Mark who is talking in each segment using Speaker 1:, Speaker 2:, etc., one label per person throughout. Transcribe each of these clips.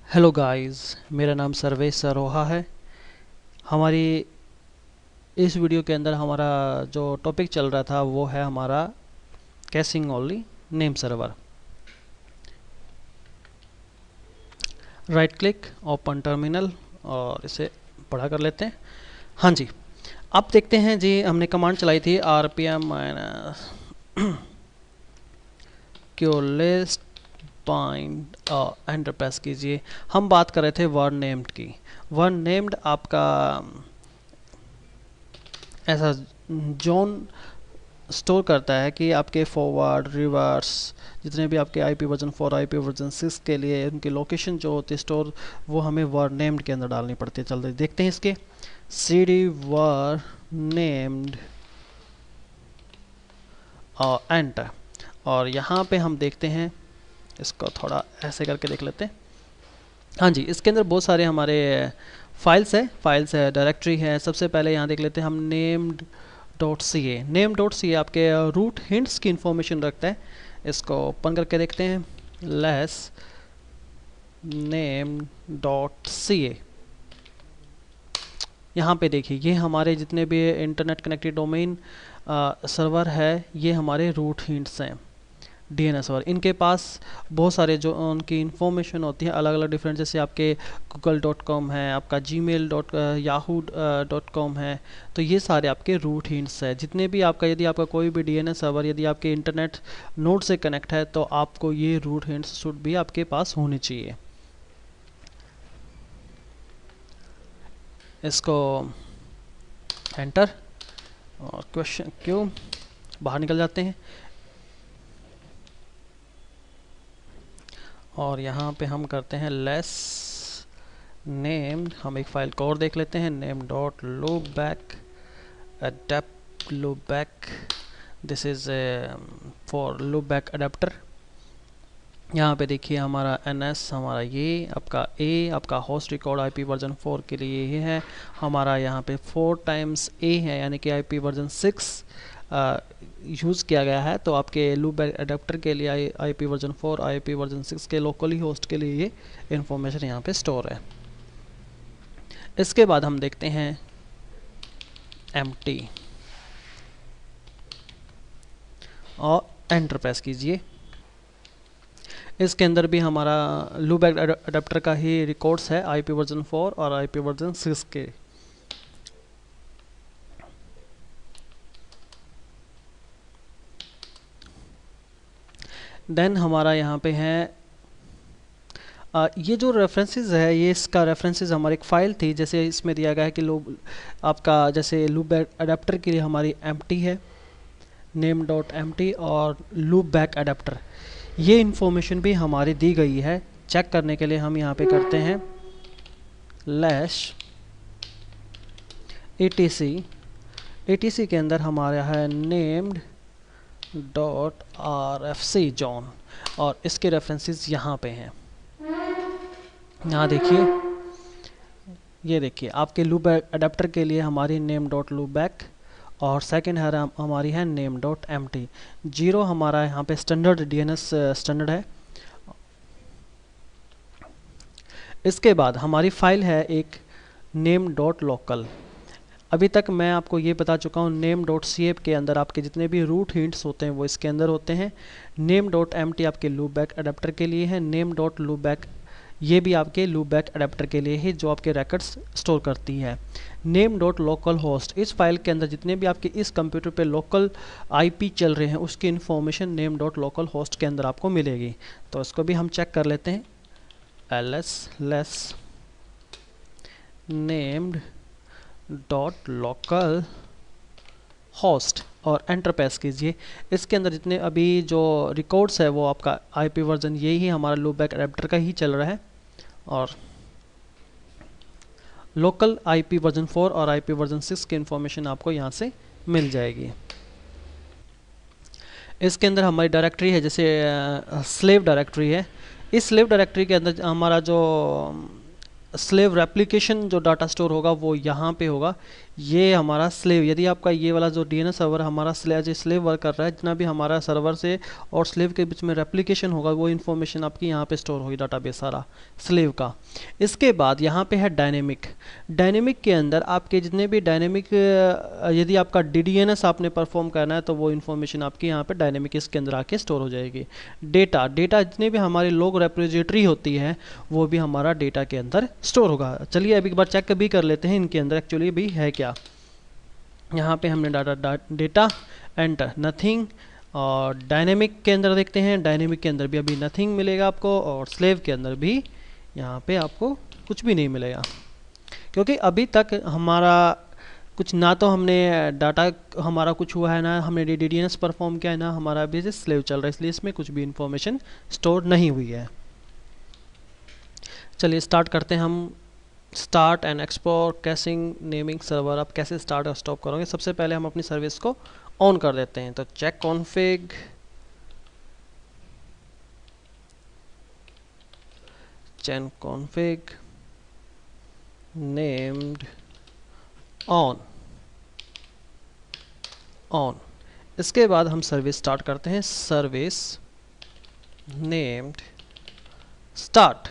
Speaker 1: Hello guys, मेरा नाम सर्वेश सरोहा है। हमारी इस वीडियो के अंदर हमारा जो टॉपिक चल रहा था वो है हमारा caching only name server. Right click, open terminal और इसे पढ़ा कर लेते हैं। हाँ जी, आप देखते हैं जी, हमने कमांड चलाई थी rpm Q list bind, enter press कीजिए। हम बात कर रहे थे वर्ड नेम्ड की। वर्ड नेम्ड आपका ऐसा जोन स्टोर करता है कि आपके फॉरवर्ड रिवर्स जितने भी आपके आईपी वर्जन 4 आईपी वर्जन 6 के लिए उनकी लोकेशन जो होती है स्टोर, वो हमें वर्ड नेम्ड के अंदर डालनी पड़ती है। चलते देखते हैं इसके cd वर्ड नेम्ड और एंटर। और यहाँ पे हम देखते हैं, इसको थोड़ा ऐसे करके देख लेते हैं। हाँ जी, इसके अंदर बहुत सारे हमारे फाइल्स है, डायरेक्टरी है। सबसे पहले यहाँ देख लेते हैं हम नेम्ड डॉट सी ए। नेम डॉट सी ए आपके रूट हिंट्स की इंफॉर्मेशन रखता है। इसको ओपन करके देखते हैं। लेस नेम डॉट सी ए, यहाँ पे देखिए ये हमारे जितने भी इंटरनेट कनेक्टेड डोमेन सर्वर है, ये हमारे रूट हिंट्स हैं, डीएनएस सर्वर। इनके पास बहुत सारे जो उनकी इंफॉर्मेशन होती है अलग अलग डिफरेंट, जैसे आपके google.com है, आपका gmail.yahoo.com है। तो ये सारे आपके रूट हिंट्स है। जितने भी आपका, यदि आपका कोई भी डीएनएस सर्वर यदि आपके इंटरनेट नोड से कनेक्ट है तो आपको ये रूट हिंट्स शुड भी आपके पास होने चाहिए। इसको एंटर और क्वेश्चन क्यों बाहर निकल जाते हैं। और यहाँ पे हम करते हैं लेस नेम। हम एक फाइल को और देख लेते हैं, name dot loopback adapt loopback. This is for loopback adapter. यहाँ पे देखिए हमारा एनएस, हमारा ये आपका ए, आपका होस्ट रिकॉर्ड आईपी वर्जन 4 के लिए ये है। हमारा यहाँ पे 4 टाइम्स ए है, यानी कि आईपी वर्जन 6 यूज़ किया गया है। तो आपके लूपबैक अडेप्टर के लिए आईपी वर्जन 4 आईपी वर्जन 6 के लोकली होस्ट के लिए ये इंफॉर्मेशन यहाँ पे स्टोर है। इसके बाद हम देखते हैं empty और एंटर प्रेस कीजिए। इसके अंदर भी हमारा लूपबैक अडेप्टर का ही रिकॉर्ड्स है, आईपी वर्जन 4 और आईपी वर्जन 6 के। देन हमारा यहाँ पे है ये जो रेफरेंसेस है, ये इसका रेफरेंसेस हमारी एक फ़ाइल थी, जैसे इसमें दिया गया है कि लूप आपका जैसे लूपबैक अडेप्टर के लिए हमारी empty है, नेम डॉट empty और लूपबैक अडेप्टर, ये इंफॉर्मेशन भी हमारी दी गई है। चेक करने के लिए हम यहाँ पे करते हैं लैश etc के अंदर हमारा है नेम्ड डॉट rfc जोन और इसके रेफरेंसेस यहाँ पे हैं। यहाँ देखिए, ये देखिए आपके लूपबैक अडेप्टर के लिए हमारी नेम डॉट लूपबैक और सेकेंड है हमारी है नेम डॉट empty। 0 हमारा यहाँ पे स्टैंडर्ड डीएनएस स्टैंडर्ड है। इसके बाद हमारी फाइल है एक नेम डॉट लोकल। अभी तक मैं आपको ये बता चुका हूँ, नेम डॉट सी के अंदर आपके जितने भी रूट हिंट्स होते हैं वो इसके अंदर होते हैं। नेम डॉट empty आपके लूपबैक अडेप्टर के लिए है। नेम डॉट लूपबैक ये भी आपके लूपबैक अडेप्टर के लिए है, जो आपके रिकॉर्ड्स स्टोर करती है। नेम डॉट लोकल होस्ट, इस फाइल के अंदर जितने भी आपके इस कंप्यूटर पे लोकल आईपी चल रहे हैं उसकी information name dot local host के अंदर आपको मिलेगी। तो इसको भी हम चेक कर लेते हैं। ls less named dot local host और एंटर प्रेस कीजिए। इसके अंदर जितने अभी जो रिकॉर्ड्स है वो आपका आईपी वर्जन यही हमारा लूपबैक अडेप्टर का ही चल रहा है और लोकल आईपी वर्जन 4 और आईपी वर्जन 6 की इंफॉर्मेशन आपको यहाँ से मिल जाएगी। इसके अंदर हमारी डायरेक्टरी है, जैसे स्लेव डायरेक्टरी है। इस स्लेव डायरेक्टरी के अंदर हमारा जो स्लेव रेप्लिकेशन जो डाटा स्टोर होगा वो यहाँ पे होगा। ये हमारा स्लेव, यदि आपका ये वाला जो डीएनएस सर्वर हमारा स्लेव वर्क कर रहा है, जितना भी हमारा सर्वर से और स्लेव के बीच में रेप्लिकेशन होगा वो इन्फॉर्मेशन आपकी यहाँ पे स्टोर होगी, डाटाबेस सारा स्लेव का। इसके बाद यहाँ पे है डायनेमिक। डायनेमिक के अंदर आपके जितने भी डायनेमिक, यदि आपका डीडीएनएस आपने परफॉर्म करना है तो वो इन्फॉर्मेशन आपकी यहाँ पे डायनेमिक इसके अंदर आके स्टोर हो जाएगी। डेटा जितने भी हमारे लोग रेपोजिटरी होती है वो भी हमारा डेटा के अंदर स्टोर होगा। चलिए अभी एक बार चेक भी कर लेते हैं इनके अंदर एक्चुअली भी है क्या। यहाँ पे हमने डेटा एंटर नथिंग, और डायनेमिक के अंदर देखते हैं, डायनेमिक के अंदर भी अभी नथिंग मिलेगा आपको, और स्लेव के अंदर भी यहाँ पे आपको कुछ भी नहीं मिलेगा, क्योंकि अभी तक हमारा कुछ ना तो हमने डाटा हमारा कुछ हुआ है, ना हमने डीडीएनएस परफॉर्म किया है, ना हमारा अभी से स्लेव चल रहा है, इसलिए इसमें कुछ भी इंफॉर्मेशन स्टोर नहीं हुई है। चलिए स्टार्ट करते हैं हम। Start and explore caching naming server. आप कैसे स्टार्ट और स्टॉप करोगे? सबसे पहले हम अपनी सर्विस को ऑन कर देते हैं, तो check config, check config named on. इसके बाद हम सर्विस स्टार्ट करते हैं, सर्विस नेम्ड स्टार्ट।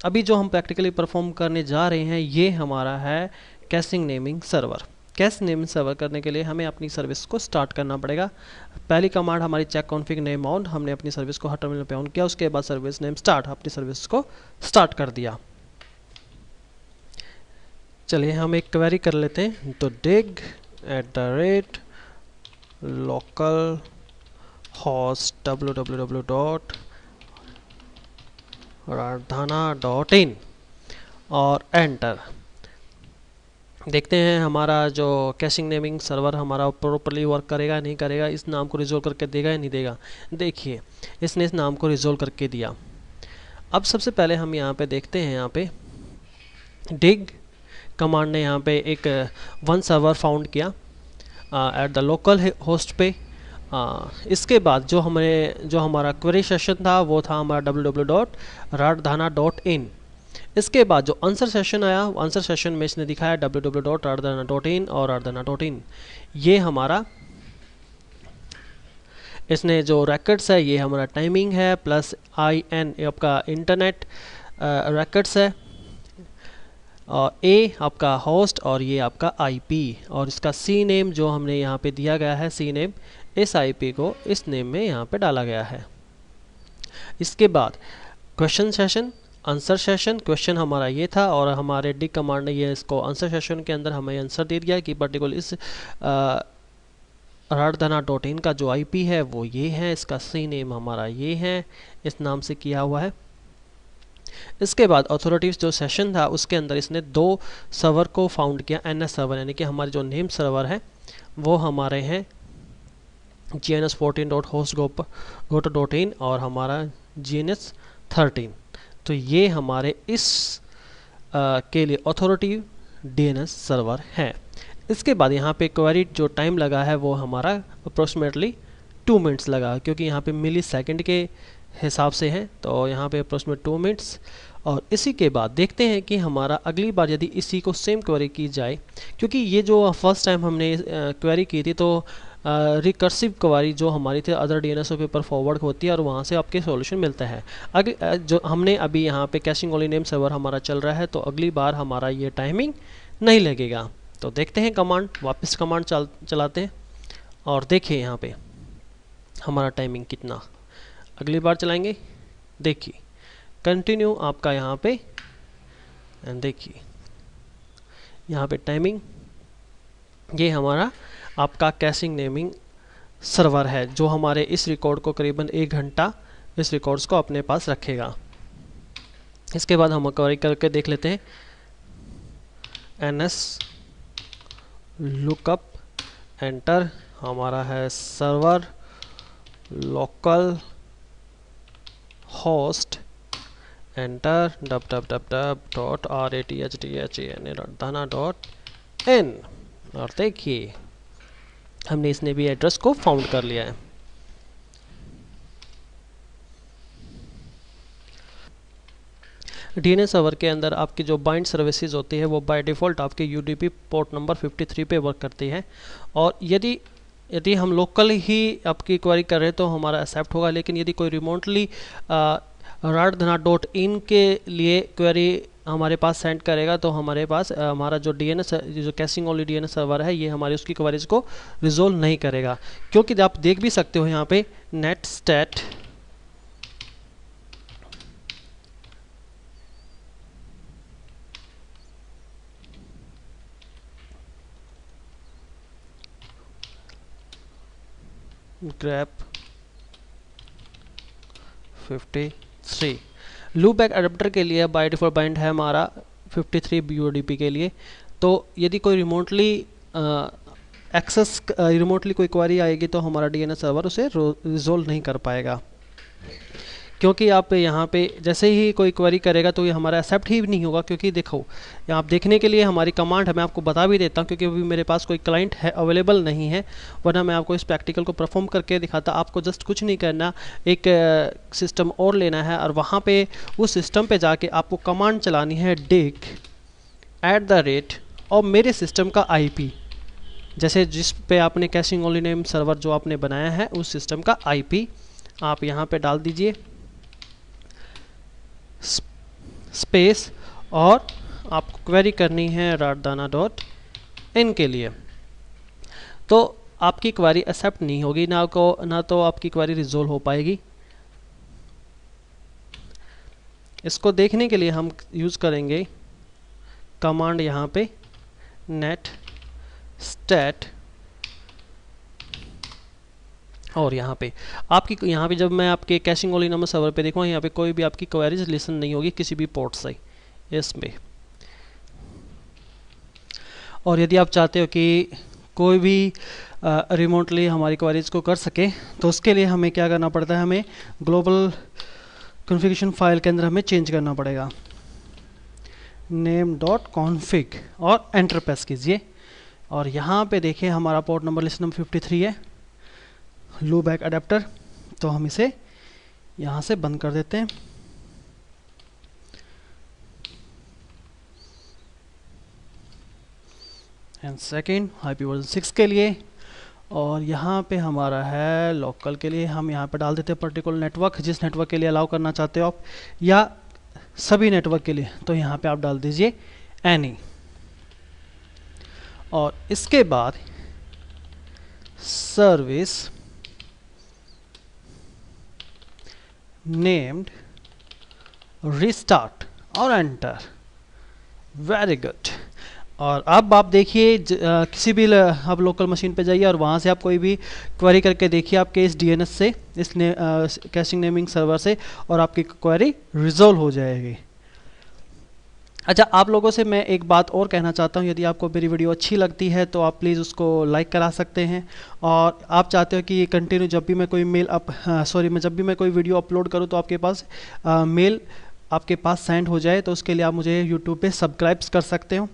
Speaker 1: अभी जो हम प्रैक्टिकली परफॉर्म करने जा रहे हैं ये हमारा है caching naming server. Caching naming server करने के लिए हमें अपनी सर्विस को स्टार्ट करना पड़ेगा। पहली कमांड हमारी चेक कॉन्फ़िग नेम ऑन, हमने अपनी सर्विस को हर टर्मिनल पे ऑन किया, उसके बाद सर्विस नेम स्टार्ट, अपनी सर्विस को स्टार्ट कर दिया। चलिए हम एक क्वेरी कर लेते हैं, तो dig @localhost www.radhana.in और एंटर। देखते हैं हमारा जो कैशिंग नेमिंग सर्वर हमारा प्रॉपर्ली वर्क करेगा नहीं करेगा, इस नाम को रिजोल्व करके देगा या नहीं देगा। देखिए इसने इस नाम को रिजोल्व करके दिया। अब सबसे पहले हम यहाँ पे देखते हैं, यहाँ पे dig कमांड ने यहाँ पे एक वन सर्वर फाउंड किया एट द लोकल होस्ट पे। इसके बाद जो हमारा क्वेरी सेशन था वो था हमारा www.radhana.in। इसके बाद जो आंसर सेशन आया, आंसर सेशन में इसने दिखाया www.radhana.in और radhana.in। ये हमारा इसने जो रिकॉर्ड्स है ये हमारा टाइमिंग है, प्लस IN आपका इंटरनेट रिकॉर्ड्स है, और A आपका होस्ट और ये आपका IP, और इसका C नेम जो हमने यहाँ पे दिया गया है, C नेम इस IP को इस नेम में यहाँ पे डाला गया है। इसके बाद question session, answer session, question हमारा ये था और हमारे dig कमांड ने ये इसको आंसर सेशन के अंदर हमें आंसर दे दिया कि पर्टिकुलर इस radhana.in का जो IP है वो ये है, इसका C नेम हमारा ये है, इस नाम से किया हुआ है। इसके बाद अथॉरिटीज जो सेशन था उसके अंदर इसने दो सर्वर को फाउंड किया, NS सर्वर, यानी कि हमारे जो नेम सर्वर है वो हमारे हैं gns14.hostgoto.in और हमारा gns13। तो ये हमारे इस के लिए अथॉरिटी DNS सर्वर है। इसके बाद यहाँ पे क्वेरी जो टाइम लगा है वो हमारा अप्रोक्सीमेटली 2 मिनट्स लगा, क्योंकि यहाँ पे मिली सेकेंड के हिसाब से है, तो यहाँ पे अप्रोक्सीमेट 2 मिनट्स। और इसी के बाद देखते हैं कि हमारा अगली बार यदि इसी को सेम क्वेरी की जाए, क्योंकि ये जो फर्स्ट टाइम हमने क्वेरी की थी तो रिकर्सिव क्वेरी जो हमारी थी अदर DNS पेपर फॉरवर्ड होती है और वहाँ से आपके सॉल्यूशन मिलता है। अगले जो हमने अभी यहाँ पे कैशिंग ओनली नेम सर्वर हमारा चल रहा है, तो अगली बार हमारा ये टाइमिंग नहीं लगेगा। तो देखते हैं कमांड, वापस कमांड चलाते हैं और देखिए यहाँ पे हमारा टाइमिंग कितना अगली बार चलाएंगे। देखिए कंटिन्यू आपका यहाँ पे, देखिए यहाँ पे टाइमिंग, ये हमारा आपका कैशिंग नेमिंग सर्वर है जो हमारे इस रिकॉर्ड को करीबन 1 घंटा इस रिकॉर्ड्स को अपने पास रखेगा। इसके बाद हम क्वेरी करके देख लेते हैं, NS लुकअप एंटर, हमारा है server local host enter www.radhana.in और देखिए हमने इसने भी एड्रेस को फाउंड कर लिया है। डीएनएस सर्वर के अंदर आपकी जो बाइंड सर्विसेज होती है वो बाय डिफ़ॉल्ट आपके यूडीपी पोर्ट नंबर 53 पे वर्क करती है। और यदि हम लोकल ही आपकी क्वेरी कर रहे हैं तो हमारा एक्सेप्ट होगा, लेकिन यदि कोई रिमोटली radhana.in के लिए क्वेरी हमारे पास सेंड करेगा तो हमारे पास हमारा जो डीएनएस जो कैशिंग ओनली डीएनएस सर्वर है ये हमारी उसकी क्वेरीज को रिजोल्व नहीं करेगा, क्योंकि आप देख भी सकते हो यहाँ पे netstat grep 53 loopback adapter के लिए बाय डिफॉल्ट बाइंड है हमारा 53 BODP के लिए। तो यदि कोई रिमोटली रिमोटली कोई क्वेरी आएगी तो हमारा डीएनएस सर्वर उसे रिजोल्व नहीं कर पाएगा, क्योंकि आप यहाँ पे जैसे ही कोई क्वेरी करेगा तो ये हमारा एक्सेप्ट ही नहीं होगा। क्योंकि देखो यहाँ आप देखने के लिए हमारी कमांड है, मैं आपको बता भी देता हूँ क्योंकि अभी मेरे पास कोई क्लाइंट है अवेलेबल नहीं है, वरना मैं आपको इस प्रैक्टिकल को परफॉर्म करके दिखाता। आपको जस्ट कुछ नहीं करना, एक सिस्टम और लेना है और वहाँ पे उस सिस्टम पे जाके आपको कमांड चलानी है dig@ और मेरे सिस्टम का IP, जैसे जिस पे आपने कैशिंग ओनली नेम सर्वर जो आपने बनाया है उस सिस्टम का IP आप यहाँ पे डाल दीजिए स्पेस, और आपको क्वेरी करनी है radhana.in के लिए। तो आपकी क्वेरी एक्सेप्ट नहीं होगी, ना तो आपकी क्वेरी रिजोल्व हो पाएगी। इसको देखने के लिए हम यूज़ करेंगे कमांड यहाँ पे नेट स्टैट, और यहाँ पे जब मैं आपके कैशिंग ओनली नंबर सर्वर पे देखूँगा यहाँ पे कोई भी आपकी क्वेरीज लिसन नहीं होगी किसी भी पोर्ट से इसमें। और यदि आप चाहते हो कि कोई भी रिमोटली हमारी क्वेरीज को कर सके तो उसके लिए हमें क्या करना पड़ता है, हमें ग्लोबल कॉन्फ़िगरेशन फाइल के अंदर हमें चेंज करना पड़ेगा name.config और एंटर प्रेस कीजिए। और यहाँ पे देखिए हमारा पोर्ट नंबर लिस्ट नंबर 53 है लूप बैक अडेप्टर, तो हम इसे यहाँ से बंद कर देते हैं। एंड सेकेंड IP वर्जन 6 के लिए, और यहाँ पे हमारा है लोकल के लिए, हम यहाँ पे डाल देते हैं पर्टिकुलर नेटवर्क, जिस नेटवर्क के लिए अलाउ करना चाहते हो आप या सभी नेटवर्क के लिए, तो यहाँ पे आप डाल दीजिए एनी। और इसके बाद सर्विस नेम्ड रिस्टार्ट और एंटर, वेरी गुड। और अब आप देखिए किसी भी आप लोकल मशीन पे जाइए और वहाँ से आप कोई भी क्वेरी करके देखिए आपके इस DNS से, इस कैशिंग नेमिंग सर्वर से, और आपकी क्वेरी रिजोल्व हो जाएगी। अच्छा, आप लोगों से मैं एक बात और कहना चाहता हूँ, यदि आपको मेरी वीडियो अच्छी लगती है तो आप प्लीज़ उसको लाइक करा सकते हैं, और आप चाहते हो कि कंटिन्यू जब भी मैं कोई जब भी मैं कोई वीडियो अपलोड करूँ तो आपके पास मेल आपके पास सेंड हो जाए, तो उसके लिए आप मुझे यूट्यूब पे सब्सक्राइब कर सकते हो।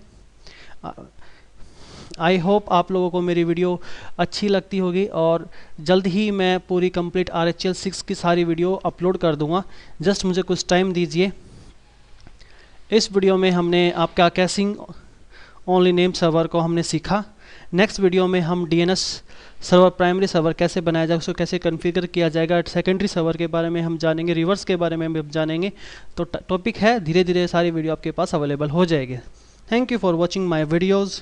Speaker 1: आई होप आप लोगों को मेरी वीडियो अच्छी लगती होगी, और जल्द ही मैं पूरी कंप्लीट RHEL 6 की सारी वीडियो अपलोड कर दूंगा। जस्ट मुझे कुछ टाइम दीजिए। इस वीडियो में हमने आपका कैशिंग ओनली नेम सर्वर को हमने सीखा। नेक्स्ट वीडियो में हम DNS सर्वर प्राइमरी सर्वर कैसे बनाया जाए, उसको कैसे कॉन्फ़िगर किया जाएगा, सेकेंडरी सर्वर के बारे में हम जानेंगे, रिवर्स के बारे में हम जानेंगे। तो टॉपिक है, धीरे धीरे सारी वीडियो आपके पास अवेलेबल हो जाएगी। Thank you for watching my videos.